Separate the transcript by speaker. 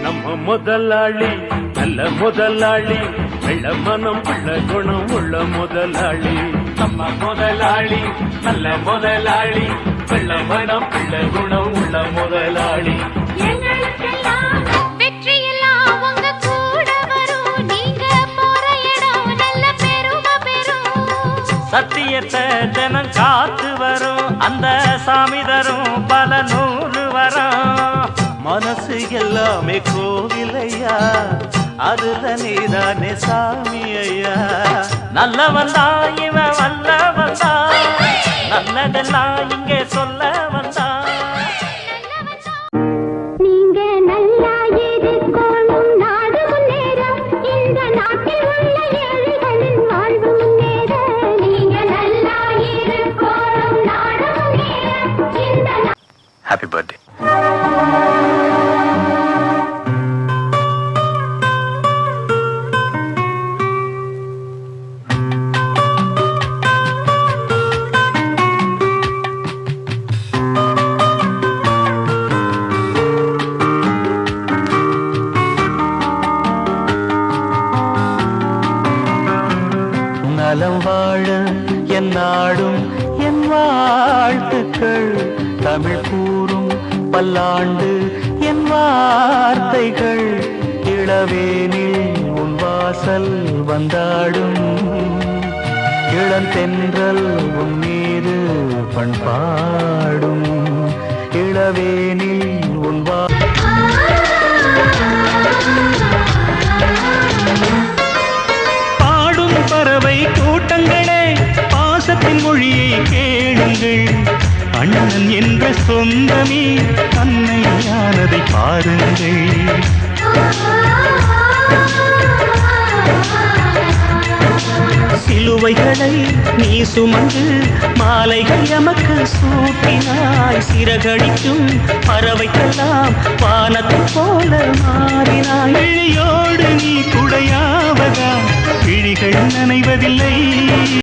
Speaker 1: நம்ம முதலாளி நல்ல முதலாளி, வெள்ள மனம் உள்ள குணம் உள்ள முதலாளி. நம்ம முதலாளி நல்ல முதலாளி, வெள்ள மனம் உள்ள குணம் உள்ள முதலாளி. சத்தியத்தை ஜனம் காத்து வரும், அந்த சாமி தரும் பல 100 வரும்.
Speaker 2: மனசு எல்லாமே கோவிலையா, அதுல நீதானே சாமி ஐயா.
Speaker 1: நல்லவன் தான் இவன் வல்லவன் தான், நல்லதெல்லாம் இங்கே சொல்ல வந்தான்.
Speaker 2: Happy birthday. நலம் வாழ என் நாடும் என் வாழ்த்துக்கள், தமிழ் கூறும் பல்லாண்டு என் வார்த்தைகள். இளவேனில் உன் வாசல் வந்தாடும், இளந்தென்றல் உன் மீது பண்பாடும். இளவேனில் உன் பாடும் பறவை கூட்டங்களே, பாசத்தின் மொழியை கேளுங்கள். அண்ணன் என்ற சொந்தமே அன்னையானதை பாருங்கள். சிலுவைகளை நீ சுமந்து மாலைகள் எமக்கு சூட்டினாய். சிறகடிக்கும் பறவைக்கெல்லாம் வானத்தை போல மாறினாய். விழியோடு நீ குடையாவதா, விழிகள்